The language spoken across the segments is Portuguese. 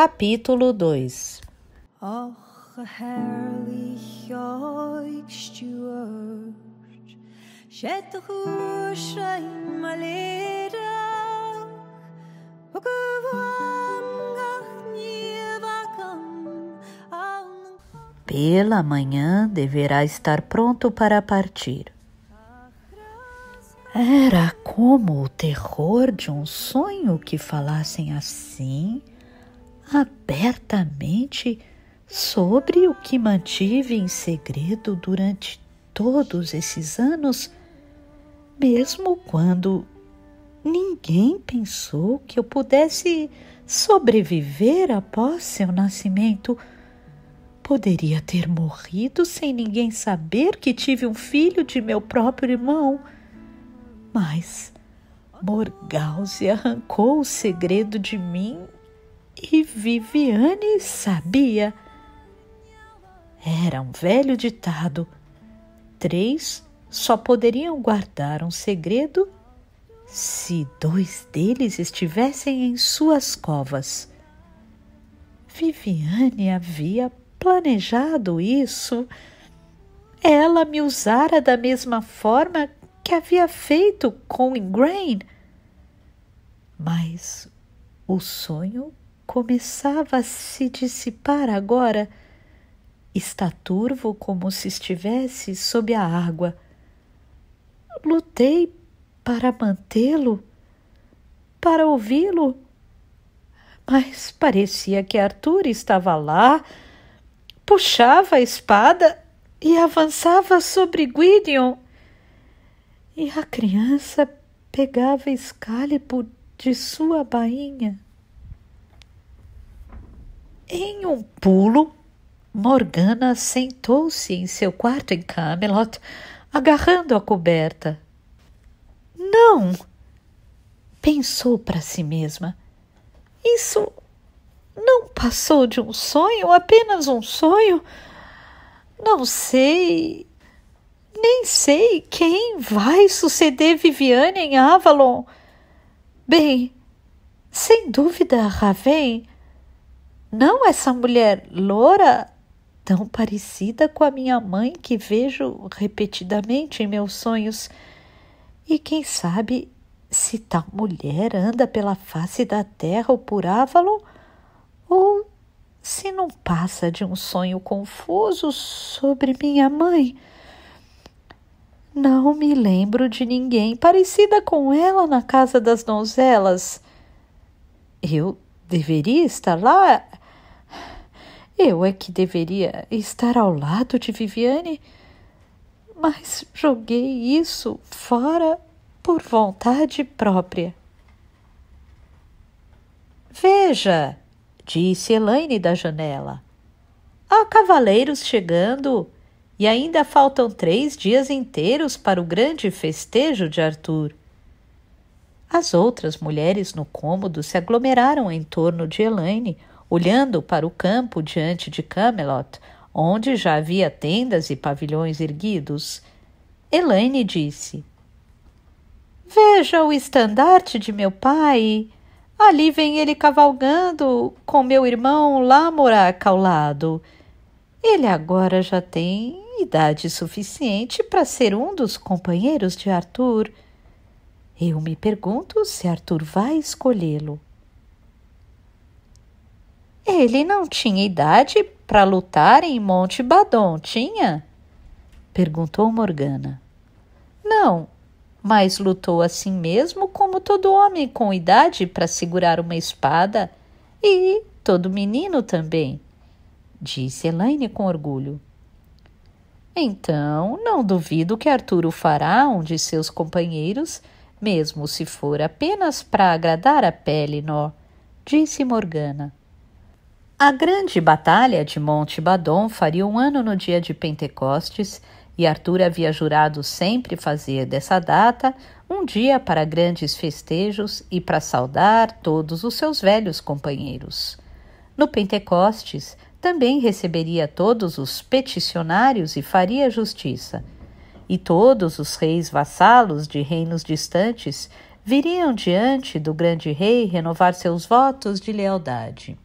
Capítulo 2. Och, herrlich euch Stuart, Shet Ruschein Maleda, Pela manhã deverá estar pronto para partir. Era como o terror de um sonho que falassem assim, abertamente, sobre o que mantive em segredo durante todos esses anos, mesmo quando ninguém pensou que eu pudesse sobreviver após seu nascimento. Poderia ter morrido sem ninguém saber que tive um filho de meu próprio irmão. Mas Morgause arrancou o segredo de mim e Viviane sabia. Era um velho ditado: 3 só poderiam guardar um segredo se 2 deles estivessem em suas covas. Viviane havia planejado isso. Ela me usara da mesma forma que havia feito com Igraine. Mas o sonho começava a se dissipar agora. Está turvo como se estivesse sob a água. Lutei para mantê-lo, para ouvi-lo, mas parecia que Arthur estava lá, puxava a espada e avançava sobre Gwydion, e a criança pegava Excalibur de sua bainha. Em um pulo, Morgana sentou-se em seu quarto em Camelot, agarrando a coberta. Não! Pensou para si mesma. Isso não passou de um sonho, apenas um sonho? Não sei, nem sei quem vai suceder Viviane em Avalon. Bem, sem dúvida Raven. Não essa mulher loura, tão parecida com a minha mãe que vejo repetidamente em meus sonhos. E quem sabe se tal mulher anda pela face da terra ou por Avalon, ou se não passa de um sonho confuso sobre minha mãe. Não me lembro de ninguém parecida com ela na Casa das Donzelas. Eu deveria estar lá. Eu é que deveria estar ao lado de Viviane, mas joguei isso fora por vontade própria. Veja, disse Elaine da janela. Há cavaleiros chegando e ainda faltam 3 dias inteiros para o grande festejo de Arthur. As outras mulheres no cômodo se aglomeraram em torno de Elaine, olhando para o campo diante de Camelot, onde já havia tendas e pavilhões erguidos. Elaine disse: Veja o estandarte de meu pai. Ali vem ele cavalgando com meu irmão Lamorak ao lado. Ele agora já tem idade suficiente para ser um dos companheiros de Arthur. Eu me pergunto se Arthur vai escolhê-lo. Ele não tinha idade para lutar em Monte Badon, tinha? Perguntou Morgana. Não, mas lutou assim mesmo como todo homem com idade para segurar uma espada, e todo menino também, disse Elaine com orgulho. Então, não duvido que Arthur o fará um de seus companheiros, mesmo se for apenas para agradar a Pellinor, disse Morgana. A grande batalha de Monte Badon faria 1 ano no dia de Pentecostes, e Arthur havia jurado sempre fazer dessa data um dia para grandes festejos e para saudar todos os seus velhos companheiros. No Pentecostes, também receberia todos os peticionários e faria justiça. E todos os reis vassalos de reinos distantes viriam diante do grande rei renovar seus votos de lealdade.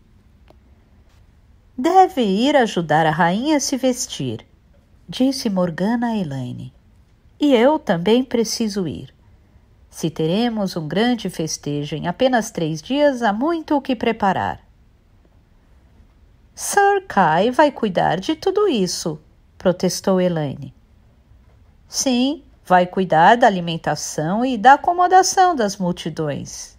Deve ir ajudar a rainha a se vestir, disse Morgana a Elaine. E eu também preciso ir. Se teremos um grande festejo em apenas 3 dias, há muito o que preparar. Sir Kay vai cuidar de tudo isso, protestou Elaine. Sim, vai cuidar da alimentação e da acomodação das multidões,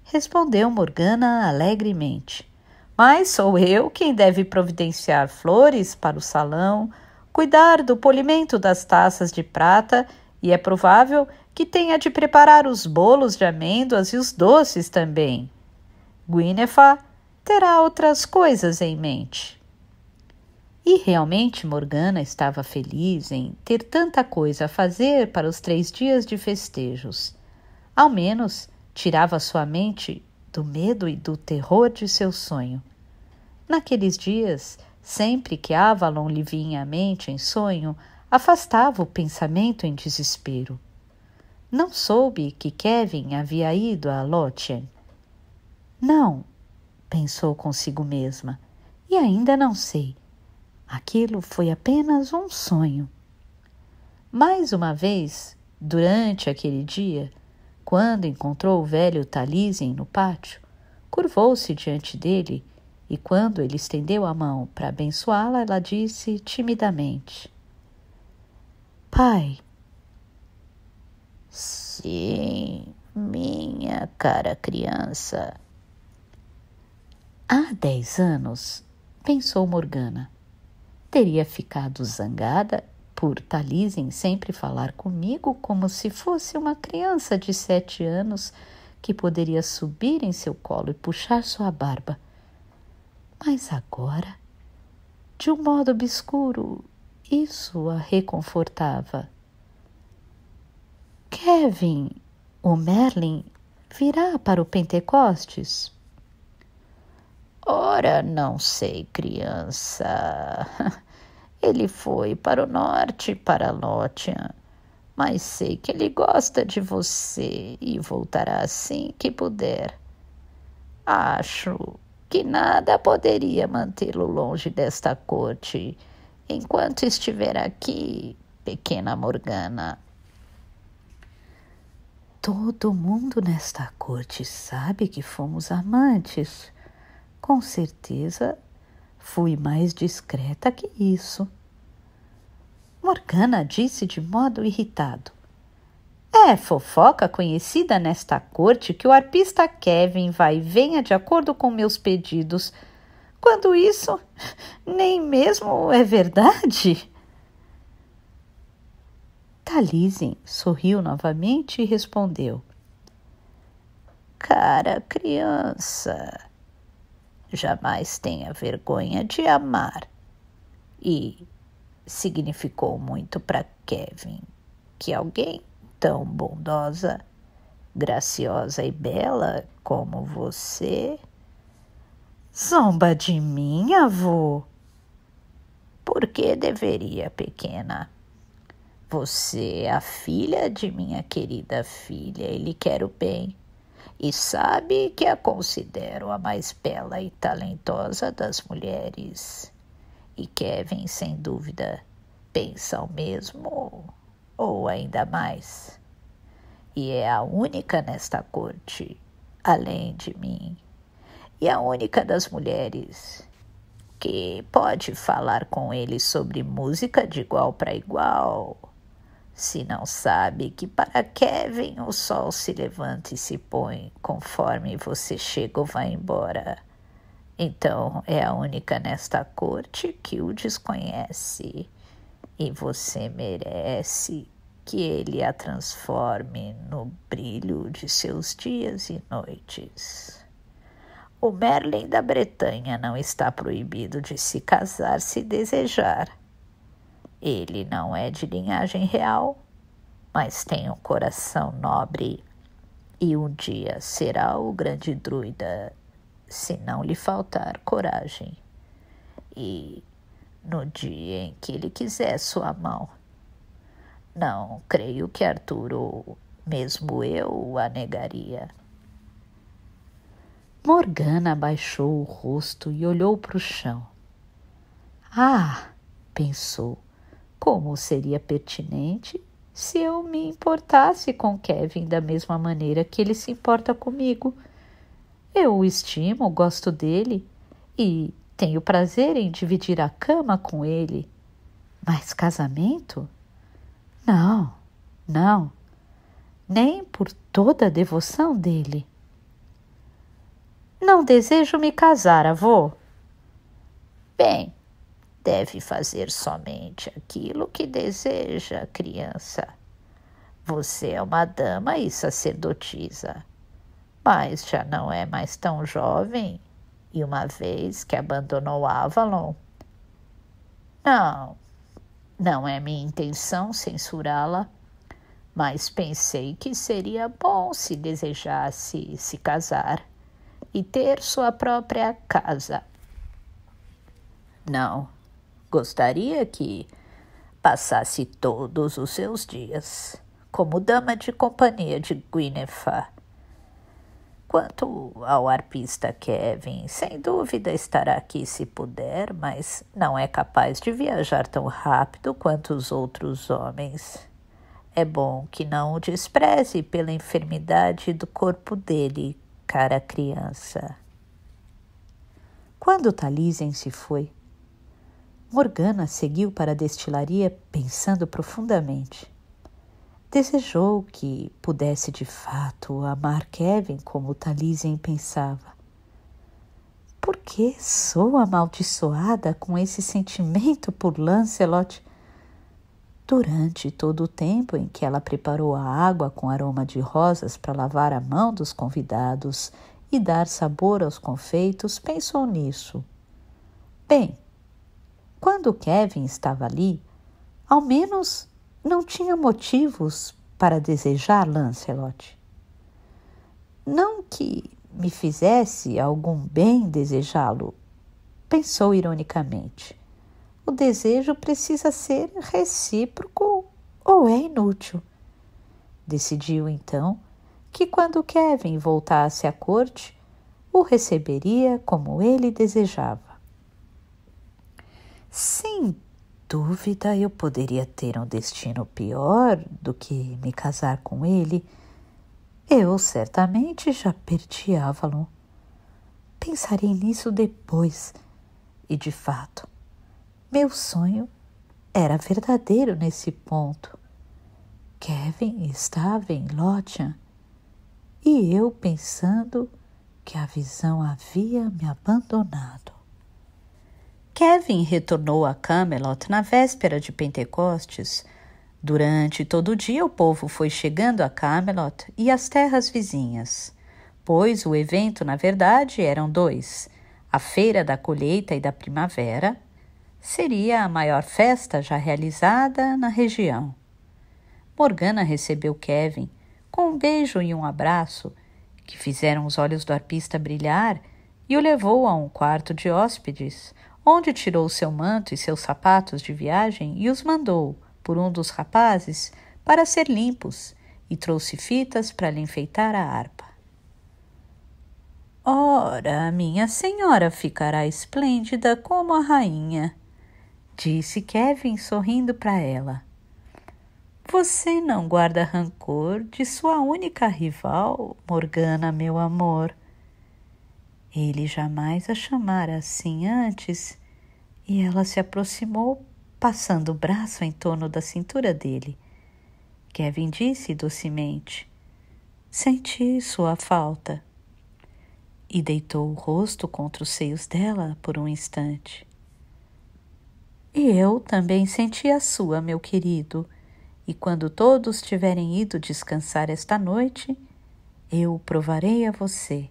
respondeu Morgana alegremente. Mas sou eu quem deve providenciar flores para o salão, cuidar do polimento das taças de prata e é provável que tenha de preparar os bolos de amêndoas e os doces também. Guinevere terá outras coisas em mente. E realmente Morgana estava feliz em ter tanta coisa a fazer para os 3 dias de festejos. Ao menos tirava sua mente do medo e do terror de seu sonho. Naqueles dias, sempre que Avalon lhe vinha à mente em sonho, afastava o pensamento em desespero. Não soube que Kevin havia ido a Lothian. Não, pensou consigo mesma, e ainda não sei. Aquilo foi apenas um sonho. Mais uma vez, durante aquele dia, quando encontrou o velho Taliesin no pátio, curvou-se diante dele e quando ele estendeu a mão para abençoá-la, ela disse timidamente: Pai. Sim, minha cara criança. Há 10 anos, pensou Morgana, teria ficado zangada por Taliesin sempre falar comigo como se fosse uma criança de 7 anos que poderia subir em seu colo e puxar sua barba. Mas agora, de um modo obscuro, isso a reconfortava. Kevin, o Merlin, virá para o Pentecostes? Ora, não sei, criança. Ele foi para o norte, para Lothian, mas sei que ele gosta de você e voltará assim que puder. Acho que nada poderia mantê-lo longe desta corte enquanto estiver aqui, pequena Morgana. Todo mundo nesta corte sabe que fomos amantes. Com certeza fui mais discreta que isso. Morgana disse de modo irritado. É fofoca conhecida nesta corte que o arpista Kevin vai e venha de acordo com meus pedidos, quando isso nem mesmo é verdade. Taliesin sorriu novamente e respondeu: Cara criança, jamais tenha vergonha de amar. E significou muito para Kevin que alguém tão bondosa, graciosa e bela como você zomba de mim, avô. Por que deveria, pequena? Você é a filha de minha querida filha e lhe quero bem. E sabe que a considero a mais bela e talentosa das mulheres. E Kevin, sem dúvida, pensa o mesmo, ou ainda mais. E é a única nesta corte, além de mim, e a única das mulheres que pode falar com ele sobre música de igual para igual. Se não sabe que para Kevin o sol se levanta e se põe conforme você chega ou vai embora. Então é a única nesta corte que o desconhece e você merece que ele a transforme no brilho de seus dias e noites. O Merlin da Bretanha não está proibido de se casar se desejar. Ele não é de linhagem real, mas tem um coração nobre e um dia será o grande druida, se não lhe faltar coragem. E no dia em que ele quiser sua mão, não creio que Arthur ou mesmo eu a negaria. Morgana abaixou o rosto e olhou para o chão. Ah, pensou, como seria pertinente se eu me importasse com Kevin da mesma maneira que ele se importa comigo. Eu o estimo, gosto dele e tenho prazer em dividir a cama com ele. Mas casamento? Não, não, nem por toda a devoção dele. Não desejo me casar, avô. Bem, deve fazer somente aquilo que deseja, criança. Você é uma dama e sacerdotisa, mas já não é mais tão jovem, e uma vez que abandonou Avalon. Não é minha intenção censurá-la, mas pensei que seria bom se desejasse se casar e ter sua própria casa. Não, gostaria que passasse todos os seus dias como dama de companhia de Guinevere. Quanto ao arpista Kevin, sem dúvida estará aqui se puder, mas não é capaz de viajar tão rápido quanto os outros homens. É bom que não o despreze pela enfermidade do corpo dele, cara criança. Quando Taliesin se foi, Morgana seguiu para a destilaria pensando profundamente. Desejou que pudesse de fato amar Kevin como Taliesin pensava. Por que sou amaldiçoada com esse sentimento por Lancelot? Durante todo o tempo em que ela preparou a água com aroma de rosas para lavar a mão dos convidados e dar sabor aos confeitos, pensou nisso. Bem, quando Kevin estava ali, ao menos não tinha motivos para desejar Lancelot. Não que me fizesse algum bem desejá-lo, pensou ironicamente. O desejo precisa ser recíproco ou é inútil. Decidiu então que quando Kevin voltasse à corte, o receberia como ele desejava. Sem dúvida, eu poderia ter um destino pior do que me casar com ele. Eu certamente já perdi Avalon. Pensarei nisso depois. E, de fato, meu sonho era verdadeiro nesse ponto. Kevin estava em Lothian e eu pensando que a visão havia me abandonado. Kevin retornou a Camelot na véspera de Pentecostes. Durante todo o dia o povo foi chegando a Camelot e às terras vizinhas, pois o evento, na verdade, eram dois. A Feira da Colheita e da Primavera seria a maior festa já realizada na região. Morgana recebeu Kevin com um beijo e um abraço que fizeram os olhos do arpista brilhar e o levou a um quarto de hóspedes, onde tirou seu manto e seus sapatos de viagem e os mandou, por um dos rapazes, para ser limpos, e trouxe fitas para lhe enfeitar a harpa. Ora, minha senhora ficará esplêndida como a rainha, disse Kevin sorrindo para ela. Você não guarda rancor de sua única rival, Morgana, meu amor. Ele jamais a chamara assim antes, e ela se aproximou, passando o braço em torno da cintura dele. Kevin disse docemente: senti sua falta. E deitou o rosto contra os seios dela por um instante. E eu também senti a sua, meu querido, e quando todos tiverem ido descansar esta noite, eu o provarei a você.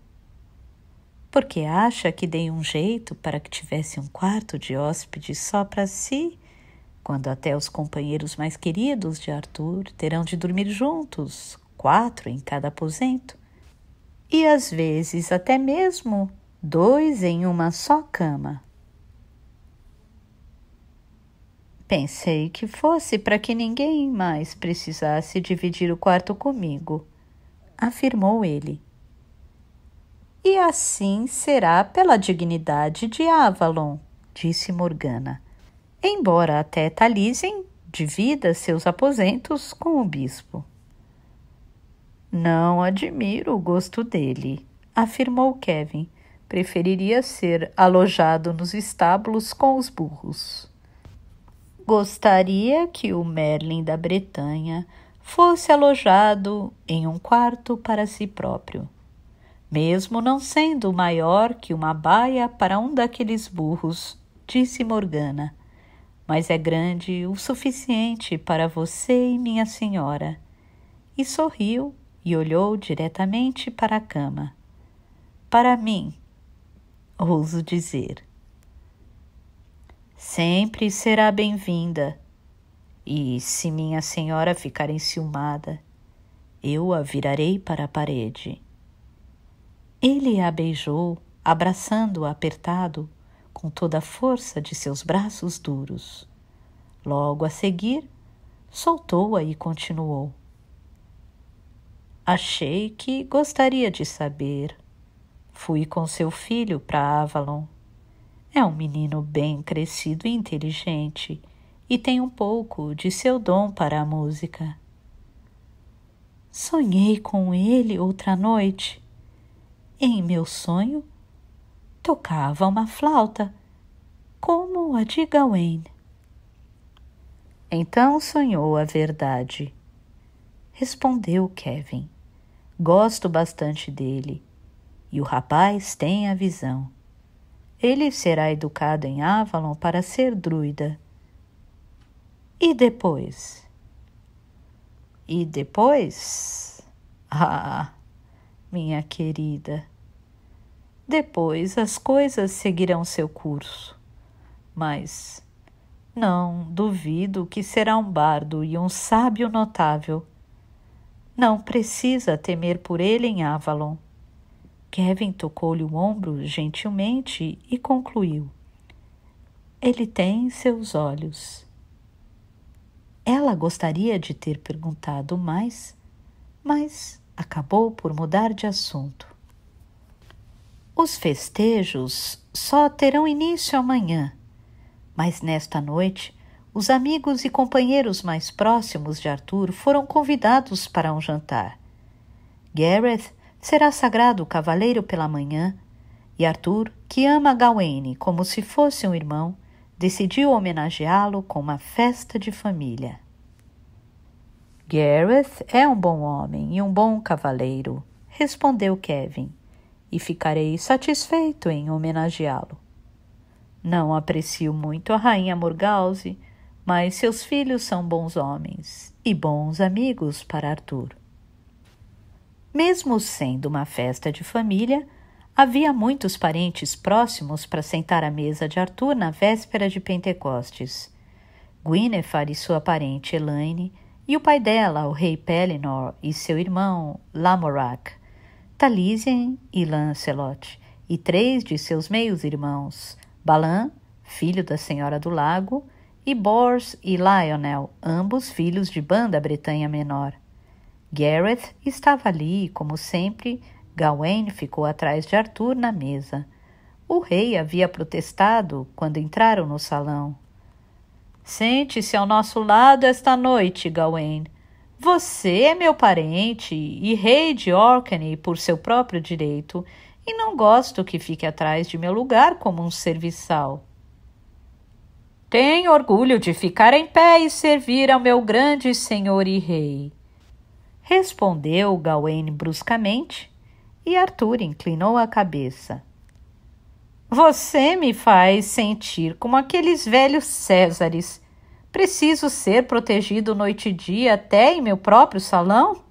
Porque acha que dei um jeito para que tivesse um quarto de hóspede só para si, quando até os companheiros mais queridos de Arthur terão de dormir juntos, 4 em cada aposento, e às vezes até mesmo 2 em uma só cama. Pensei que fosse para que ninguém mais precisasse dividir o quarto comigo, afirmou ele. E assim será pela dignidade de Avalon, disse Morgana. embora até Taliesin divida seus aposentos com o bispo. Não admiro o gosto dele, afirmou Kevin. Preferiria ser alojado nos estábulos com os burros. Gostaria que o Merlin da Bretanha fosse alojado em um quarto para si próprio, mesmo não sendo maior que uma baia para um daqueles burros, disse Morgana, mas é grande o suficiente para você e minha senhora. E sorriu e olhou diretamente para a cama. Para mim, ouso dizer. Sempre será bem-vinda, e se minha senhora ficar enciumada, eu a virarei para a parede. Ele a beijou, abraçando-a apertado com toda a força de seus braços duros. Logo a seguir, soltou-a e continuou. Achei que gostaria de saber. Fui com seu filho para Avalon. É um menino bem crescido e inteligente e tem um pouco de seu dom para a música. Sonhei com ele outra noite. Em meu sonho, tocava uma flauta, como a de Gawain. Então sonhou a verdade. Respondeu Kevin. Gosto bastante dele, e o rapaz tem a visão. Ele será educado em Avalon para ser druida. E depois? E depois? Ah, minha querida, depois as coisas seguirão seu curso, mas não duvido que será um bardo e um sábio notável. Não precisa temer por ele em Avalon. Kevin tocou-lhe o ombro gentilmente e concluiu. Ele tem seus olhos. Ela gostaria de ter perguntado mais, mas acabou por mudar de assunto. Os festejos só terão início amanhã, mas nesta noite os amigos e companheiros mais próximos de Arthur foram convidados para um jantar. Gareth será sagrado cavaleiro pela manhã, e Arthur, que ama Gawain como se fosse um irmão, decidiu homenageá-lo com uma festa de família. Gareth é um bom homem e um bom cavaleiro, respondeu Kevin, e ficarei satisfeito em homenageá-lo. Não aprecio muito a rainha Morgause, mas seus filhos são bons homens e bons amigos para Arthur. Mesmo sendo uma festa de família, havia muitos parentes próximos para sentar à mesa de Arthur na véspera de Pentecostes. Gwynethar e sua parente Elaine, e o pai dela, o rei Pellinor, e seu irmão Lamorak, Taliesin e Lancelot, e 3 de seus meios-irmãos, Balan, filho da Senhora do Lago, e Bors e Lionel, ambos filhos de Ban da Bretanha Menor. Gareth estava ali e, como sempre, Gawain ficou atrás de Arthur na mesa. O rei havia protestado quando entraram no salão. Sente-se ao nosso lado esta noite, Gawain. Você é meu parente e rei de Orkney por seu próprio direito, e não gosto que fique atrás de meu lugar como um serviçal. Tenho orgulho de ficar em pé e servir ao meu grande senhor e rei, respondeu Gawain bruscamente, e Arthur inclinou a cabeça. Você me faz sentir como aqueles velhos Césares. Preciso ser protegido noite e dia até em meu próprio salão?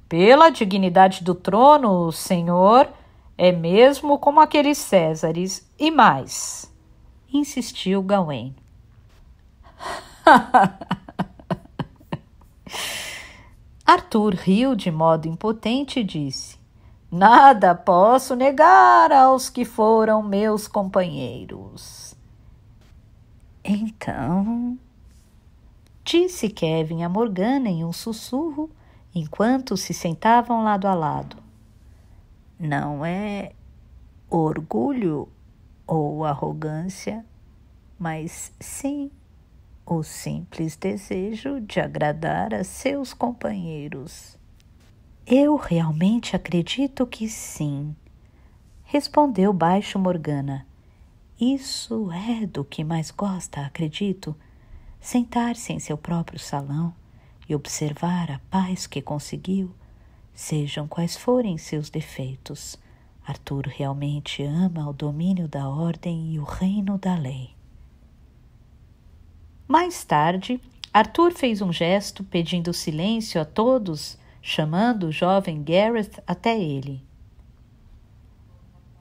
Pela dignidade do trono, senhor, é mesmo como aqueles Césares, e mais, insistiu Gawain. Arthur riu de modo impotente e disse: Nada posso negar aos que foram meus companheiros. Então, disse Kevin a Morgana em um sussurro, enquanto se sentavam lado a lado. Não é orgulho ou arrogância, mas sim o simples desejo de agradar a seus companheiros. Eu realmente acredito que sim, respondeu baixo Morgana. Isso é do que mais gosta, acredito. Sentar-se em seu próprio salão e observar a paz que conseguiu, sejam quais forem seus defeitos. Arthur realmente ama o domínio da ordem e o reino da lei. Mais tarde, Arthur fez um gesto pedindo silêncio a todos, chamando o jovem Gareth até ele.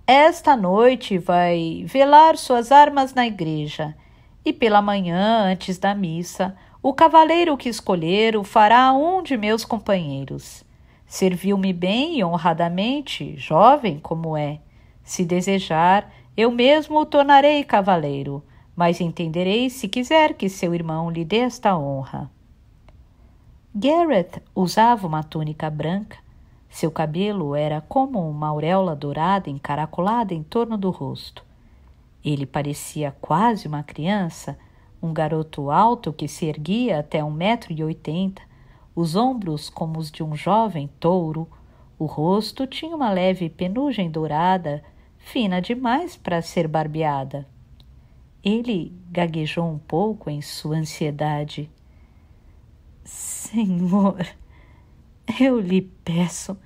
Esta noite vai velar suas armas na igreja, e pela manhã, antes da missa, o cavaleiro que escolher o fará um de meus companheiros. Serviu-me bem e honradamente, jovem como é. Se desejar, eu mesmo o tornarei cavaleiro, mas entenderei se quiser que seu irmão lhe dê esta honra. Gareth usava uma túnica branca. Seu cabelo era como uma auréola dourada encaracolada em torno do rosto. Ele parecia quase uma criança, um garoto alto que se erguia até 1,80 m, os ombros como os de um jovem touro. O rosto tinha uma leve penugem dourada, fina demais para ser barbeada. Ele gaguejou um pouco em sua ansiedade. Senhor, eu lhe peço,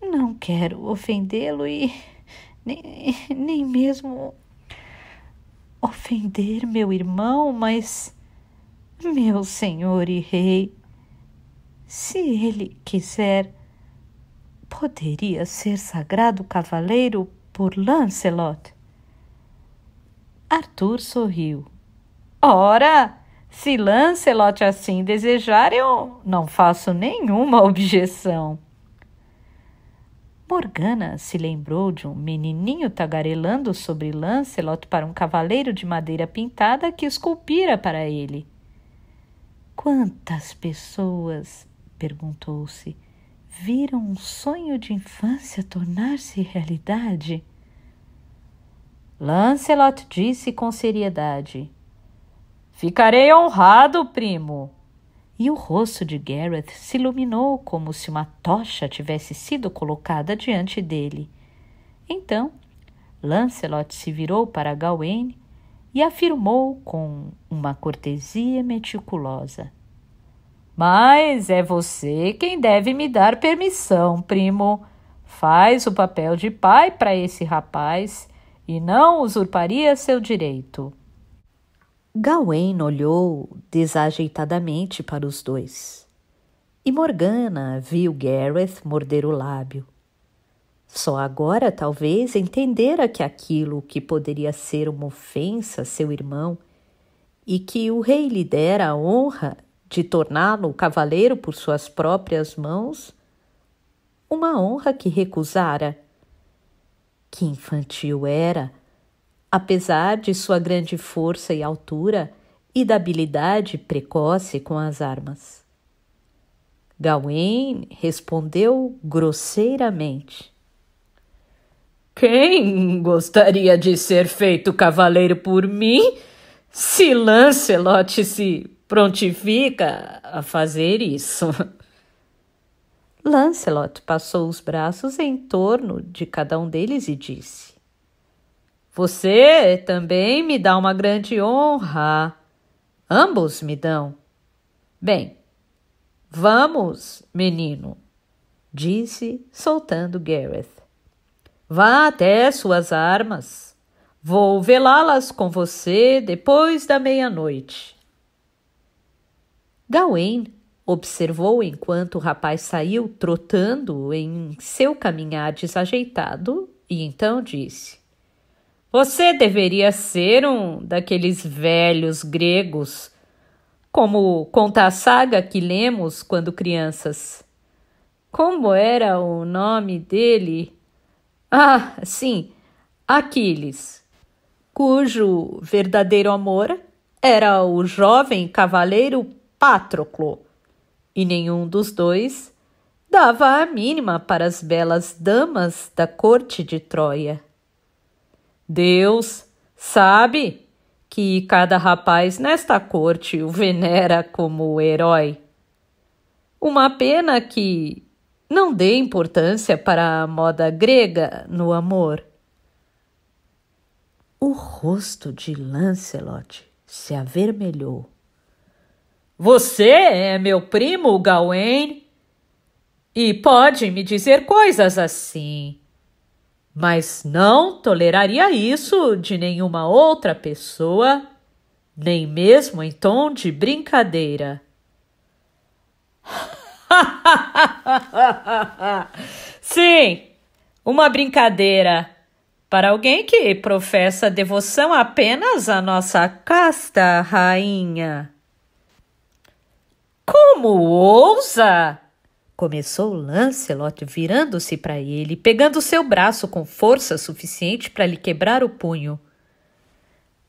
não quero ofendê-lo e nem mesmo ofender meu irmão, mas meu senhor e rei, se ele quiser, poderia ser sagrado cavaleiro por Lancelot. Arthur sorriu. Ora, se Lancelot assim desejar, eu não faço nenhuma objeção. Morgana se lembrou de um menininho tagarelando sobre Lancelot para um cavaleiro de madeira pintada que esculpira para ele. Quantas pessoas, perguntou-se, viram um sonho de infância tornar-se realidade? Lancelot disse com seriedade: Ficarei honrado, primo. E o rosto de Gareth se iluminou como se uma tocha tivesse sido colocada diante dele. Então, Lancelot se virou para Gawain e afirmou com uma cortesia meticulosa: Mas é você quem deve me dar permissão, primo. Faz o papel de pai para esse rapaz e não usurparia seu direito. Gawain olhou desajeitadamente para os dois, e Morgana viu Gareth morder o lábio. Só agora talvez entendera que aquilo que poderia ser uma ofensa a seu irmão e que o rei lhe dera a honra de torná-lo cavaleiro por suas próprias mãos, uma honra que recusara. Que infantil era, apesar de sua grande força e altura e da habilidade precoce com as armas. Gawain respondeu grosseiramente: Quem gostaria de ser feito cavaleiro por mim, se Lancelot se prontifica a fazer isso? Lancelot passou os braços em torno de cada um deles e disse: Você também me dá uma grande honra. Ambos me dão. Bem, vamos, menino, disse, soltando Gareth. Vá até suas armas. Vou velá-las com você depois da meia-noite. Gawain observou enquanto o rapaz saiu trotando em seu caminhar desajeitado e então disse: Você deveria ser um daqueles velhos gregos, como conta a saga que lemos quando crianças. Como era o nome dele? Ah, sim, Aquiles, cujo verdadeiro amor era o jovem cavaleiro Patroclo, e nenhum dos dois dava a mínima para as belas damas da corte de Troia. Deus sabe que cada rapaz nesta corte o venera como herói. Uma pena que não dê importância para a moda grega no amor. O rosto de Lancelot se avermelhou. Você é meu primo, Gawain, e pode me dizer coisas assim, mas não toleraria isso de nenhuma outra pessoa, nem mesmo em tom de brincadeira. Sim, uma brincadeira para alguém que professa devoção apenas à nossa casta rainha. Como ousa? Começou Lancelot, virando-se para ele, pegando seu braço com força suficiente para lhe quebrar o punho.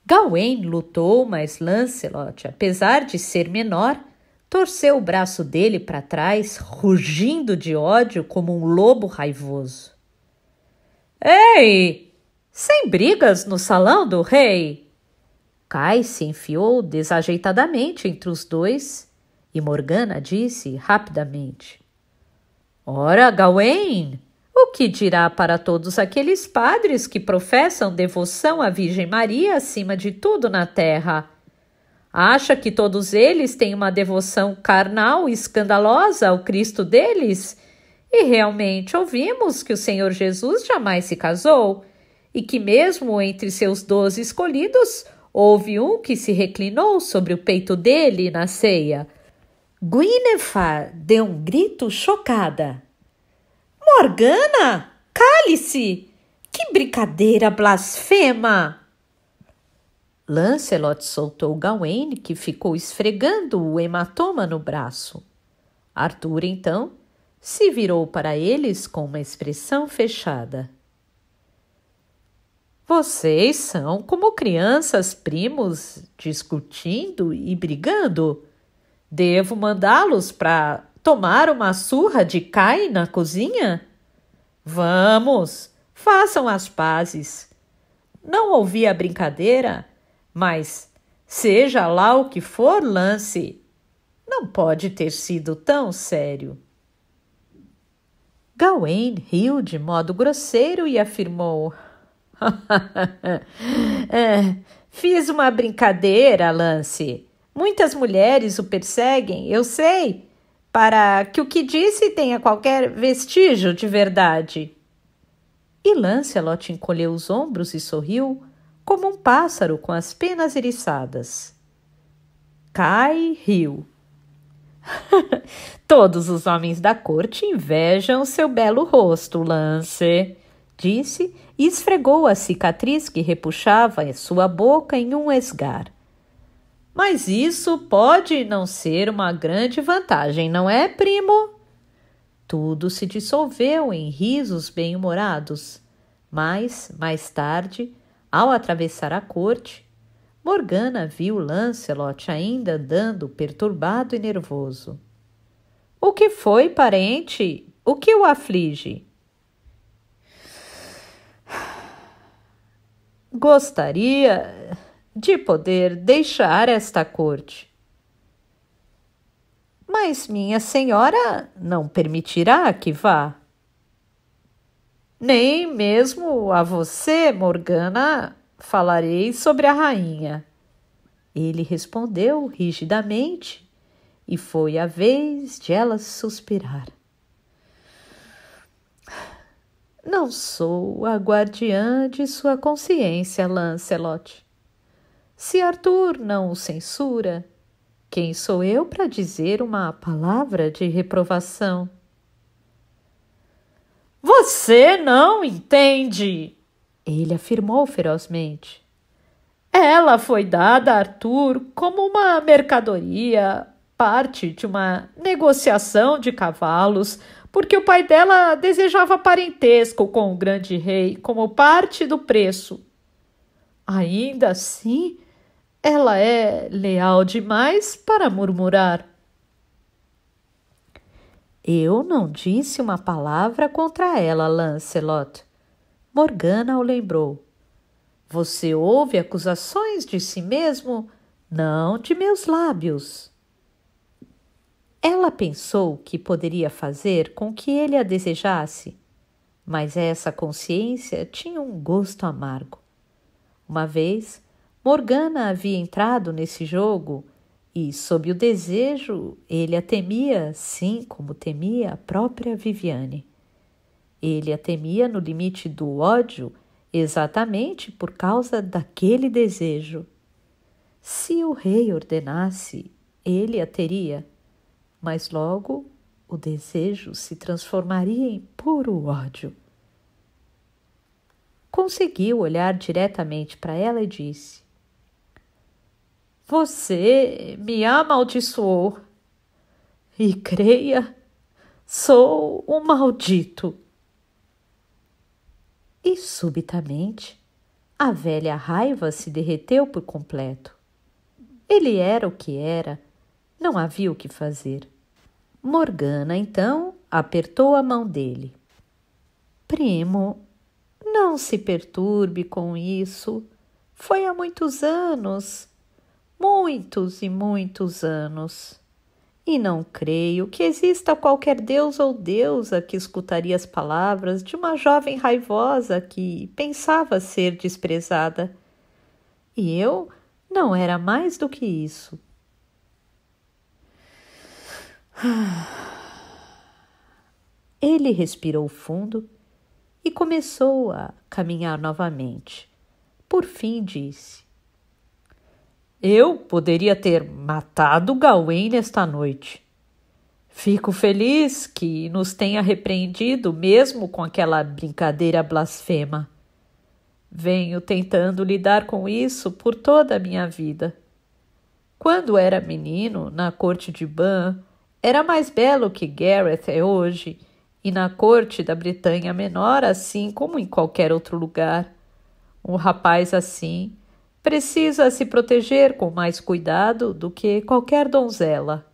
Gawain lutou, mas Lancelot, apesar de ser menor, torceu o braço dele para trás, rugindo de ódio como um lobo raivoso. Ei! Sem brigas no salão do rei! Cai se enfiou desajeitadamente entre os dois e Morgana disse rapidamente: Ora, Gawain, o que dirá para todos aqueles padres que professam devoção à Virgem Maria acima de tudo na terra? Acha que todos eles têm uma devoção carnal e escandalosa ao Cristo deles? E realmente ouvimos que o Senhor Jesus jamais se casou e que mesmo entre seus 12 escolhidos houve um que se reclinou sobre o peito dele na ceia. Guinevere deu um grito chocada. Morgana, cale-se! Que brincadeira blasfema! Lancelot soltou Gawain, que ficou esfregando o hematoma no braço. Arthur, então, se virou para eles com uma expressão fechada. Vocês são como crianças primos discutindo e brigando. Devo mandá-los para tomar uma surra de Cai na cozinha? Vamos, façam as pazes. Não ouvi a brincadeira, mas seja lá o que for, Lance, não pode ter sido tão sério. Gawain riu de modo grosseiro e afirmou: Fiz uma brincadeira, Lance. Muitas mulheres o perseguem, eu sei, para que o que disse tenha qualquer vestígio de verdade. E Lancelot encolheu os ombros e sorriu, como um pássaro com as penas eriçadas. Cai riu. Todos os homens da corte invejam seu belo rosto, Lance, disse e esfregou a cicatriz que repuxava sua boca em um esgar. Mas isso pode não ser uma grande vantagem, não é, primo? Tudo se dissolveu em risos bem-humorados, mas, mais tarde, ao atravessar a corte, Morgana viu Lancelot ainda andando perturbado e nervoso. O que foi, parente? O que o aflige? Gostaria de poder deixar esta corte. Mas minha senhora não permitirá que vá. Nem mesmo a você, Morgana, falarei sobre a rainha. Ele respondeu rigidamente e foi a vez de ela suspirar. Não sou a guardiã de sua consciência, Lancelot. Se Arthur não o censura, quem sou eu para dizer uma palavra de reprovação? Você não entende, ele afirmou ferozmente. Ela foi dada a Arthur como uma mercadoria, parte de uma negociação de cavalos, porque o pai dela desejava parentesco com o grande rei como parte do preço. Ainda assim, ela é leal demais para murmurar. Eu não disse uma palavra contra ela, Lancelot. Morgana o lembrou. Você ouve acusações de si mesmo, não de meus lábios. Ela pensou que poderia fazer com que ele a desejasse, mas essa consciência tinha um gosto amargo. Uma vez, Morgana havia entrado nesse jogo e, sob o desejo, ele a temia, sim, como temia a própria Viviane. Ele a temia no limite do ódio, exatamente por causa daquele desejo. Se o rei ordenasse, ele a teria, mas logo o desejo se transformaria em puro ódio. Conseguiu olhar diretamente para ela e disse: Você me amaldiçoou. E creia, sou um maldito. E subitamente a velha raiva se derreteu por completo. Ele era o que era, não havia o que fazer. Morgana, então, apertou a mão dele. Primo, não se perturbe com isso. Foi há muitos anos, muitos e muitos anos. E não creio que exista qualquer deus ou deusa que escutaria as palavras de uma jovem raivosa que pensava ser desprezada. E eu não era mais do que isso. Ele respirou fundo e começou a caminhar novamente. Por fim disse: Eu poderia ter matado Gawain esta noite. Fico feliz que nos tenha repreendido mesmo com aquela brincadeira blasfema. Venho tentando lidar com isso por toda a minha vida. Quando era menino, na corte de Ban, era mais belo que Gareth é hoje, e na corte da Bretanha Menor, assim como em qualquer outro lugar. Um rapaz assim precisa se proteger com mais cuidado do que qualquer donzela.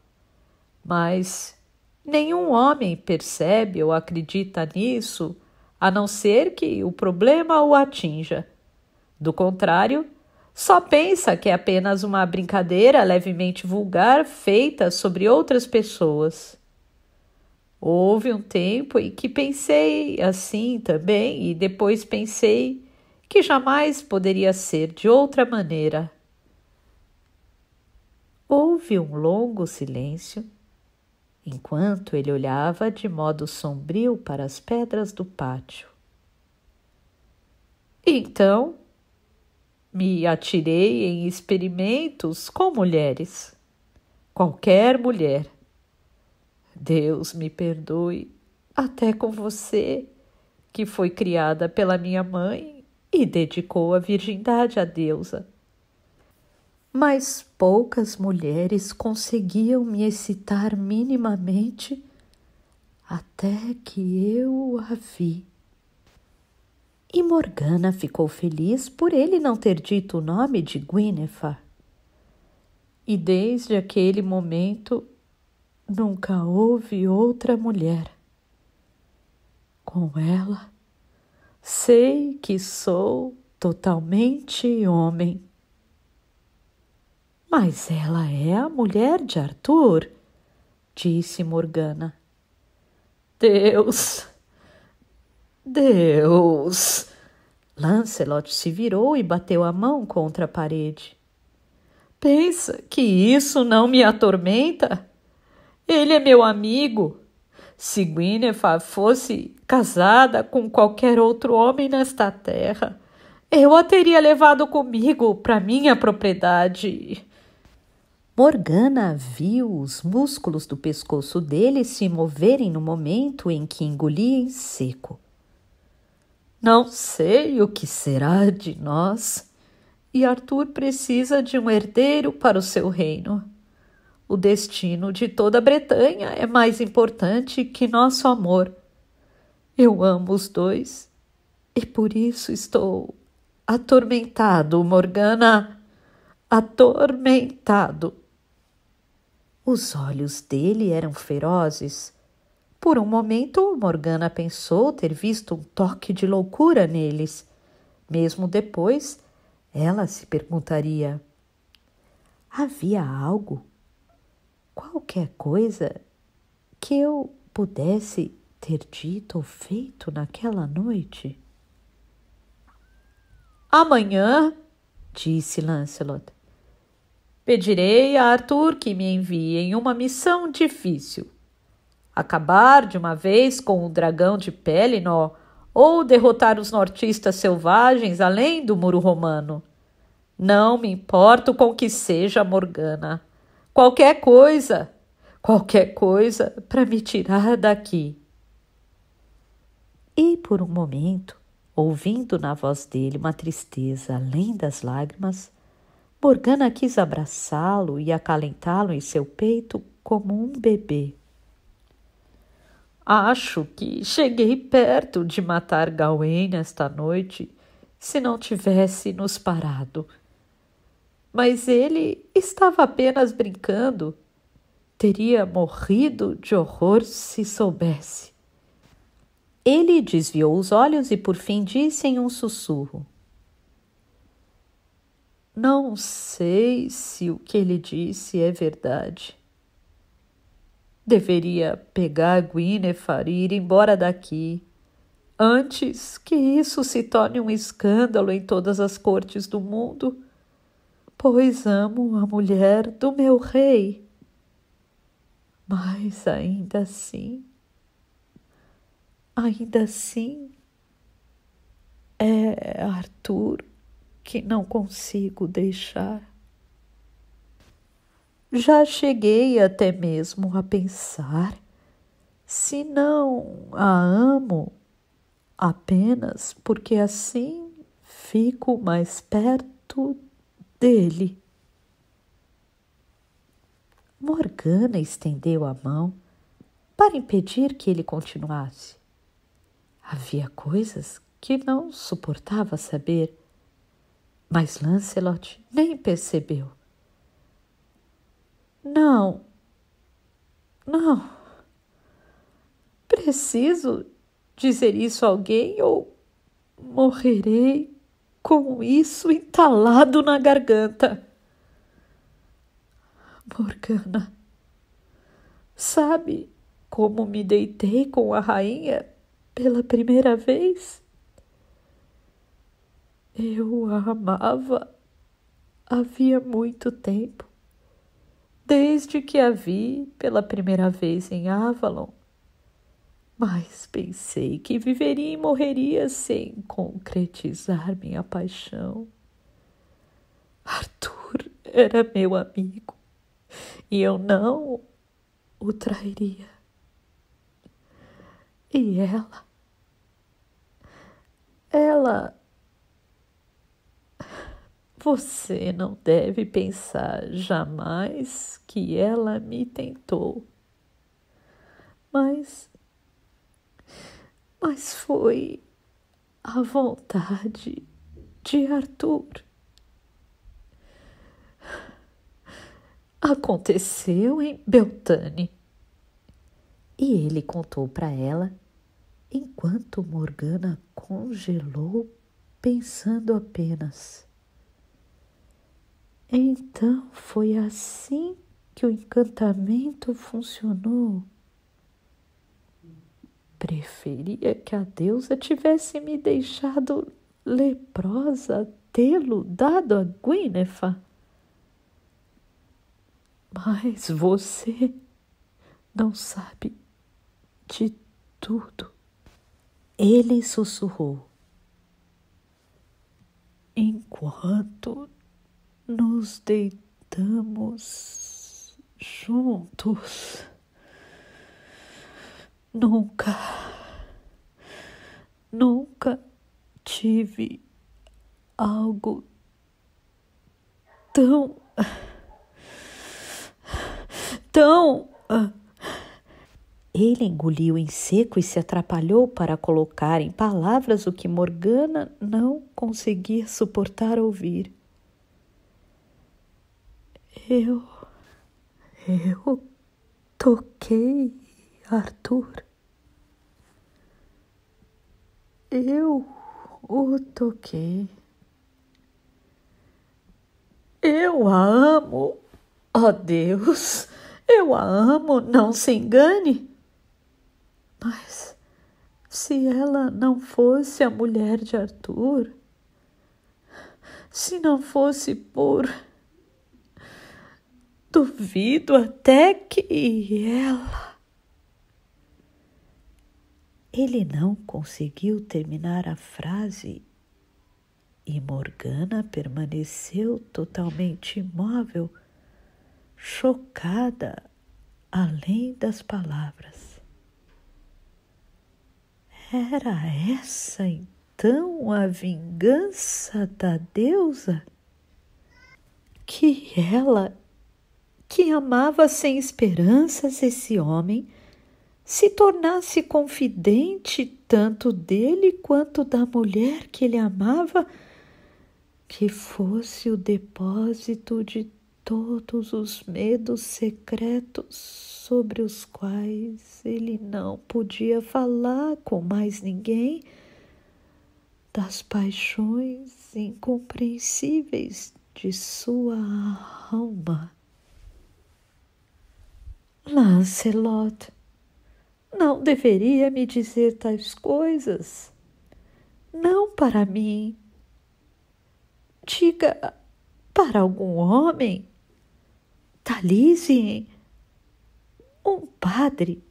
Mas nenhum homem percebe ou acredita nisso, a não ser que o problema o atinja. Do contrário, só pensa que é apenas uma brincadeira levemente vulgar feita sobre outras pessoas. Houve um tempo em que pensei assim também e depois pensei que jamais poderia ser de outra maneira. Houve um longo silêncio, enquanto ele olhava de modo sombrio para as pedras do pátio. Então, me atirei em experimentos com mulheres. Qualquer mulher. Deus me perdoe, até com você, que foi criada pela minha mãe e dedicou a virgindade à deusa. Mas poucas mulheres conseguiam me excitar minimamente até que eu a vi. E Morgana ficou feliz por ele não ter dito o nome de Guinevere. E desde aquele momento nunca houve outra mulher. Com ela, sei que sou totalmente homem. Mas ela é a mulher de Arthur, disse Morgana. Deus! Deus! Lancelot se virou e bateu a mão contra a parede. Pensa que isso não me atormenta? Ele é meu amigo. Se Guinevere fosse casada com qualquer outro homem nesta terra, eu a teria levado comigo para minha propriedade. Morgana viu os músculos do pescoço dele se moverem no momento em que engolia em seco. Não sei o que será de nós, e Arthur precisa de um herdeiro para o seu reino. O destino de toda a Bretanha é mais importante que nosso amor. Eu amo os dois e por isso estou atormentado, Morgana. Atormentado. Os olhos dele eram ferozes. Por um momento, Morgana pensou ter visto um toque de loucura neles. Mesmo depois, ela se perguntaria: havia algo, qualquer coisa que eu pudesse ter dito ou feito naquela noite? Amanhã, disse Lancelot, pedirei a Arthur que me envie em uma missão difícil. Acabar de uma vez com o dragão de Pelennor ou derrotar os nortistas selvagens além do muro romano. Não me importo com que seja, Morgana. Qualquer coisa para me tirar daqui. E por um momento, ouvindo na voz dele uma tristeza além das lágrimas, Morgana quis abraçá-lo e acalentá-lo em seu peito como um bebê. Acho que cheguei perto de matar Gawain esta noite, se não tivesse nos parado. Mas ele estava apenas brincando. Teria morrido de horror se soubesse. Ele desviou os olhos e por fim disse em um sussurro: não sei se o que ele disse é verdade. Deveria pegar Gwynethar e ir embora daqui, antes que isso se torne um escândalo em todas as cortes do mundo, pois amo a mulher do meu rei. Mas ainda assim, é Arthur que não consigo deixar. Já cheguei até mesmo a pensar se não a amo apenas porque assim fico mais perto dele. Morgana estendeu a mão para impedir que ele continuasse. Havia coisas que não suportava saber, mas Lancelot nem percebeu. Não. Preciso dizer isso a alguém ou morrerei com isso entalado na garganta. Morgana, sabe como me deitei com a rainha pela primeira vez? Eu a amava havia muito tempo. Desde que a vi pela primeira vez em Avalon. Mas pensei que viveria e morreria sem concretizar minha paixão. Arthur era meu amigo e eu não o trairia. E ela... Você não deve pensar jamais que ela me tentou. Mas foi a vontade de Arthur. Aconteceu em Beltane. E ele contou para ela, enquanto Morgana congelou, pensando apenas. Então foi assim que o encantamento funcionou. Preferia que a deusa tivesse me deixado leprosa, tê-lo dado a Gwynethar. Mas você não sabe de tudo. Ele sussurrou. Enquanto nos deitamos juntos, nunca tive algo tão... Ele engoliu em seco e se atrapalhou para colocar em palavras o que Morgana não conseguia suportar ouvir. Eu toquei Arthur. Eu o toquei. Eu a amo, ó Deus, eu a amo, não se engane. Mas se ela não fosse a mulher de Arthur, se não fosse por... Duvido até que ela... Ele não conseguiu terminar a frase e Morgana permaneceu totalmente imóvel, chocada além das palavras. Era essa então a vingança da deusa? Que ela, que amava sem esperanças esse homem, se tornasse confidente tanto dele quanto da mulher que ele amava, que fosse o depósito de todos os medos secretos sobre os quais ele não podia falar com mais ninguém, das paixões incompreensíveis de sua alma. Lancelot não deveria me dizer tais coisas. Não para mim. Diga para algum homem. Talisien, um padre.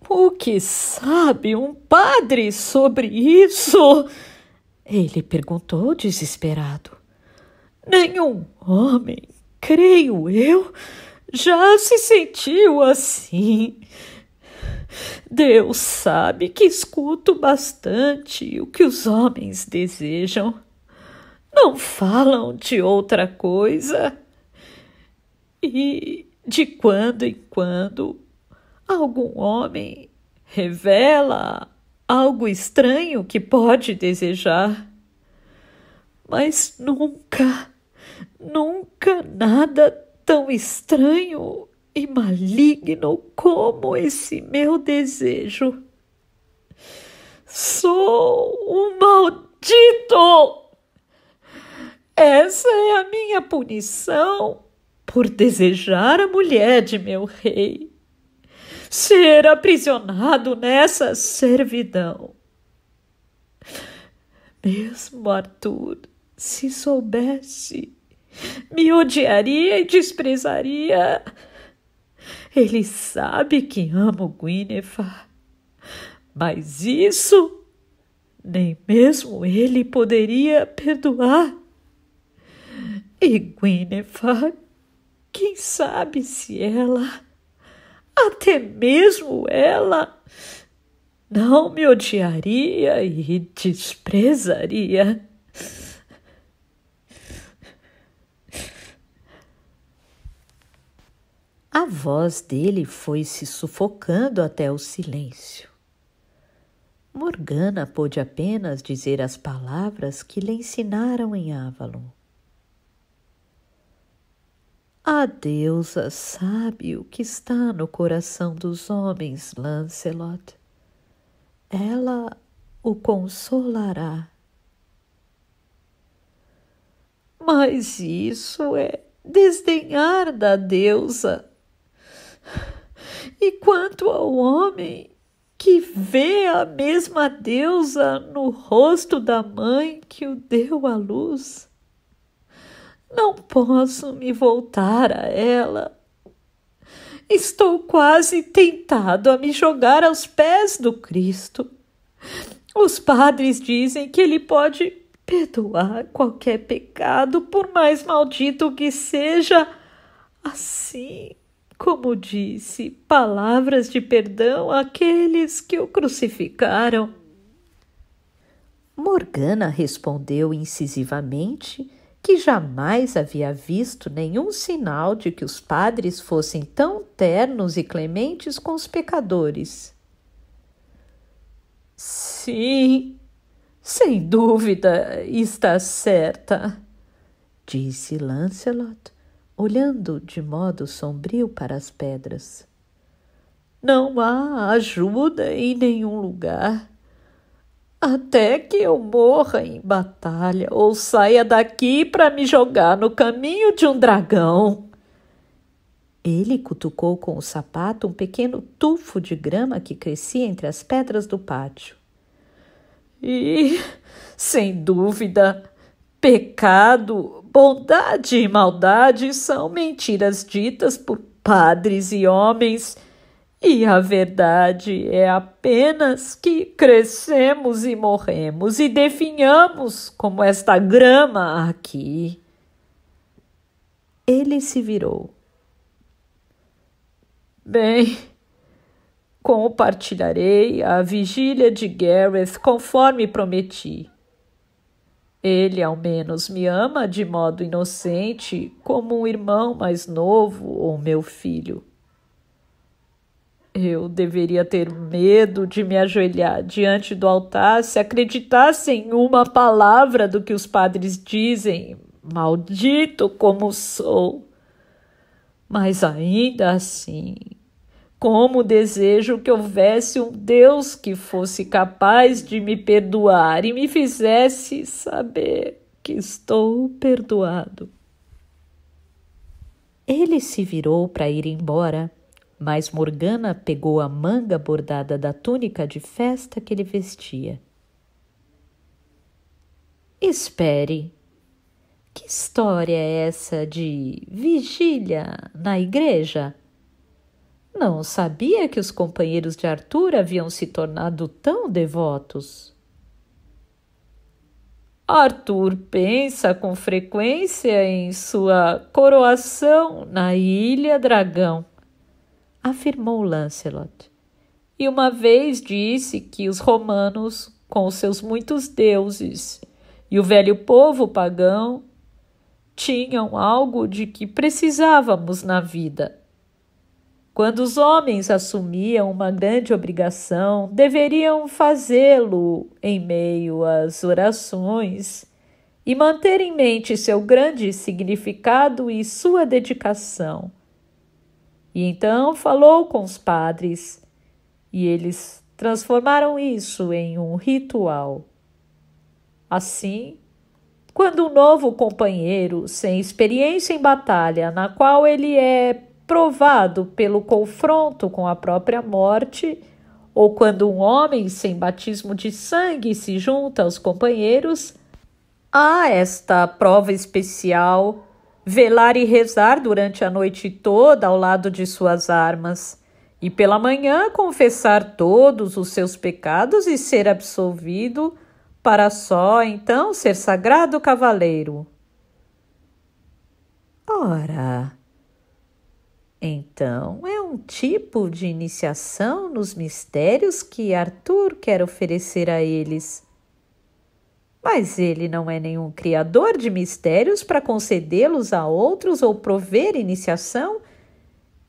O que sabe um padre sobre isso? Ele perguntou desesperado. Nenhum homem, creio eu, já se sentiu assim. Deus sabe que escuto bastante o que os homens desejam. Não falam de outra coisa. E de quando em quando algum homem revela algo estranho que pode desejar. Mas nunca, nunca nada tão estranho e maligno como esse meu desejo. Sou um maldito! Essa é a minha punição por desejar a mulher de meu rei, ser aprisionado nessa servidão. Mesmo Arthur, se soubesse, me odiaria e desprezaria. Ele sabe que amo Guinevere, mas isso nem mesmo ele poderia perdoar. E Guinevere, quem sabe se ela, até mesmo ela, não me odiaria e desprezaria. A voz dele foi se sufocando até o silêncio. Morgana pôde apenas dizer as palavras que lhe ensinaram em Avalon. A deusa sabe o que está no coração dos homens, Lancelot. Ela o consolará. Mas isso é desdenhar da deusa. E quanto ao homem que vê a mesma deusa no rosto da mãe que o deu à luz, não posso me voltar a ela. Estou quase tentado a me jogar aos pés do Cristo. Os padres dizem que ele pode perdoar qualquer pecado, por mais maldito que seja, assim como disse palavras de perdão àqueles que o crucificaram. Morgana respondeu incisivamente que jamais havia visto nenhum sinal de que os padres fossem tão ternos e clementes com os pecadores. Sim, sem dúvida está certa, disse Lancelot, olhando de modo sombrio para as pedras. Não há ajuda em nenhum lugar. até que eu morra em batalha ou saia daqui para me jogar no caminho de um dragão. Ele cutucou com o sapato um pequeno tufo de grama que crescia entre as pedras do pátio. E, sem dúvida, pecado, bondade e maldade são mentiras ditas por padres e homens, e a verdade é apenas que crescemos e morremos e definhamos como esta grama aqui. Ele se virou. Bem, compartilharei a vigília de Gareth conforme prometi. Ele ao menos me ama de modo inocente, como um irmão mais novo ou meu filho. Eu deveria ter medo de me ajoelhar diante do altar se acreditasse em uma palavra do que os padres dizem, maldito como sou. Mas ainda assim, como desejo que houvesse um Deus que fosse capaz de me perdoar e me fizesse saber que estou perdoado. Ele se virou para ir embora, mas Morgana pegou a manga bordada da túnica de festa que ele vestia. Espere, que história é essa de vigília na igreja? Não sabia que os companheiros de Arthur haviam se tornado tão devotos. Arthur pensa com frequência em sua coroação na Ilha Dragão, afirmou Lancelot, e uma vez disse que os romanos, com seus muitos deuses, e o velho povo pagão, tinham algo de que precisávamos na vida. Quando os homens assumiam uma grande obrigação, deveriam fazê-lo em meio às orações e manter em mente seu grande significado e sua dedicação. E então falou com os padres, e eles transformaram isso em um ritual. Assim, quando um novo companheiro, sem experiência em batalha, na qual ele é provado pelo confronto com a própria morte, ou quando um homem sem batismo de sangue se junta aos companheiros, há esta prova especial, velar e rezar durante a noite toda ao lado de suas armas, e pela manhã confessar todos os seus pecados e ser absolvido, para só então ser sagrado cavaleiro. Ora, então é um tipo de iniciação nos mistérios que Arthur quer oferecer a eles. Mas ele não é nenhum criador de mistérios para concedê-los a outros ou prover iniciação,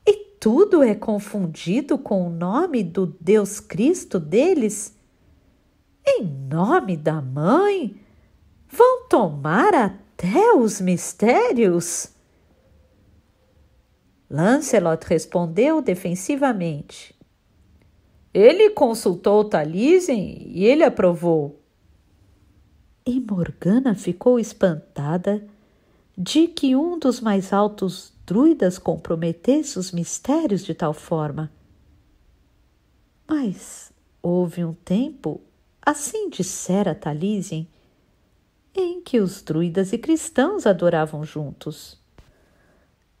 e tudo é confundido com o nome do Deus Cristo deles. Em nome da mãe, vão tomar até os mistérios? Lancelot respondeu defensivamente. Ele consultou Taliesin e ele aprovou. E Morgana ficou espantada de que um dos mais altos druidas comprometesse os mistérios de tal forma. Mas houve um tempo, assim dissera Taliesin, em que os druidas e cristãos adoravam juntos.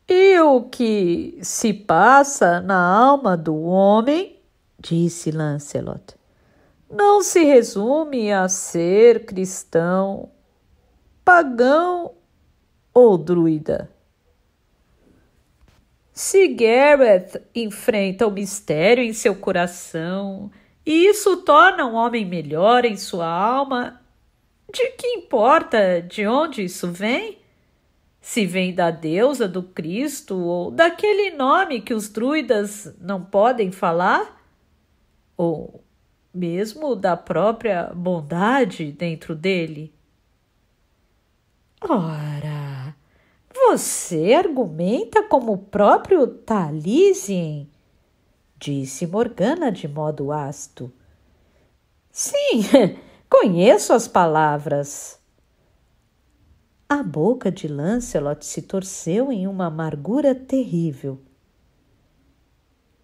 E o que se passa na alma do homem, disse Lancelot, não se resume a ser cristão, pagão ou druida. Se Gareth enfrenta o mistério em seu coração e isso torna um homem melhor em sua alma, de que importa de onde isso vem? Se vem da deusa, do Cristo ou daquele nome que os druidas não podem falar? Ou mesmo da própria bondade dentro dele? Ora, você argumenta como o próprio Taliesin, disse Morgana de modo ácido. Sim, Conheço as palavras. A boca de Lancelot se torceu em uma amargura terrível.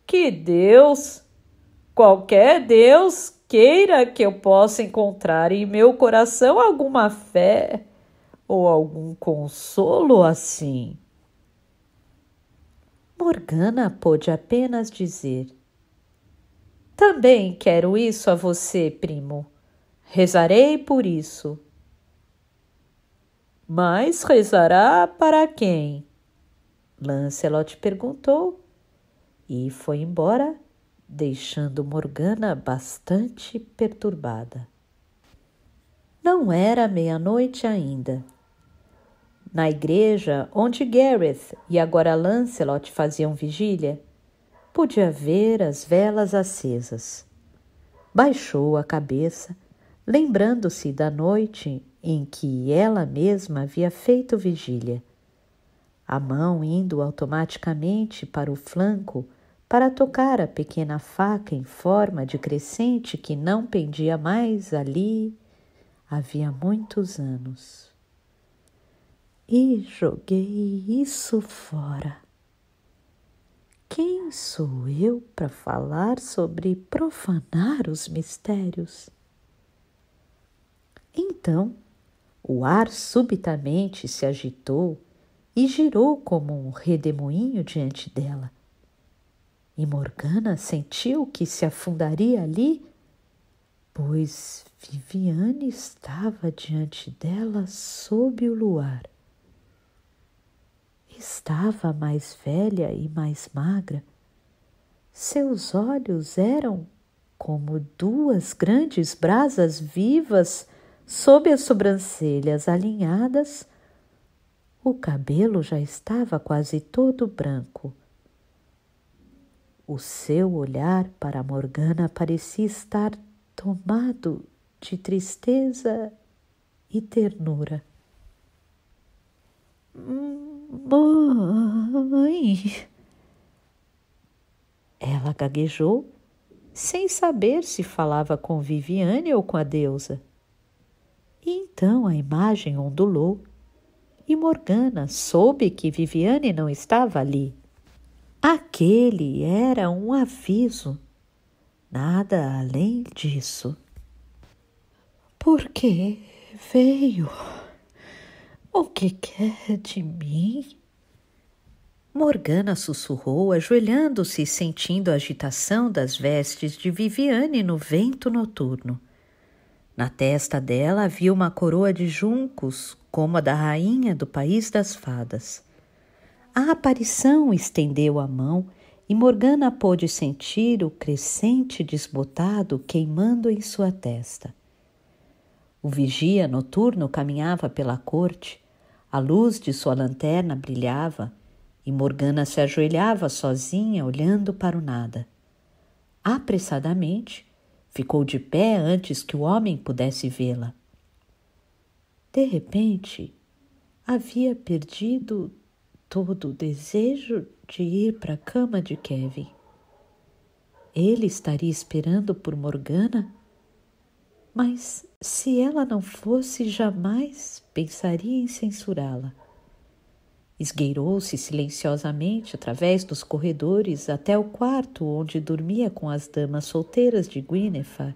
Que Deus, qualquer Deus, queira que eu possa encontrar em meu coração alguma fé ou algum consolo assim. Morgana pôde apenas dizer: também quero isso a você, primo. Rezarei por isso. Mas rezará para quem? Lancelot perguntou e foi embora, deixando Morgana bastante perturbada. Não era meia-noite ainda. Na igreja onde Gareth e agora Lancelot faziam vigília, podia ver as velas acesas. Baixou a cabeça, lembrando-se da noite em que ela mesma havia feito vigília, a mão indo automaticamente para o flanco para tocar a pequena faca em forma de crescente que não pendia mais ali havia muitos anos. E joguei isso fora. Quem sou eu para falar sobre profanar os mistérios? Então, o ar subitamente se agitou e girou como um redemoinho diante dela. E Morgana sentiu que se afundaria ali, pois Viviane estava diante dela sob o luar. Estava mais velha e mais magra. Seus olhos eram como duas grandes brasas vivas sob as sobrancelhas alinhadas. O cabelo já estava quase todo branco. O seu olhar para Morgana parecia estar tomado de tristeza e ternura. Mãe! Ela gaguejou, sem saber se falava com Viviane ou com a deusa. E então a imagem ondulou e Morgana soube que Viviane não estava ali. Aquele era um aviso, nada além disso. Por que veio? O que quer de mim? Morgana sussurrou, ajoelhando-se e sentindo a agitação das vestes de Viviane no vento noturno. Na testa dela havia uma coroa de juncos, como a da rainha do país das fadas. A aparição estendeu a mão e Morgana pôde sentir o crescente desbotado queimando em sua testa. O vigia noturno caminhava pela corte, a luz de sua lanterna brilhava e Morgana se ajoelhava sozinha olhando para o nada. Apressadamente, ficou de pé antes que o homem pudesse vê-la. De repente, havia perdido todo o desejo de ir para a cama de Kevin. Ele estaria esperando por Morgana? Mas se ela não fosse, jamais pensaria em censurá-la. Esgueirou-se silenciosamente através dos corredores até o quarto onde dormia com as damas solteiras de Gwyneth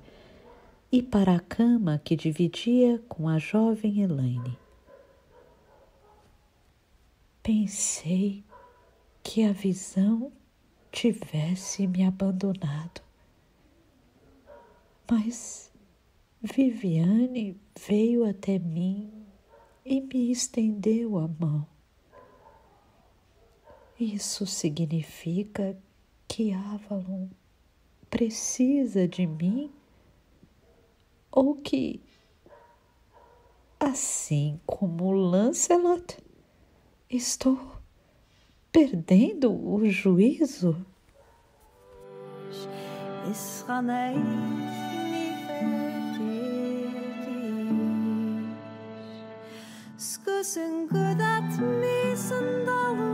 e para a cama que dividia com a jovem Elaine. Pensei que a visão tivesse me abandonado, mas Viviane veio até mim e me estendeu a mão. Isso significa que Avalon precisa de mim ou que, assim como Lancelot, estou perdendo o juízo? Skussen good at me sandalen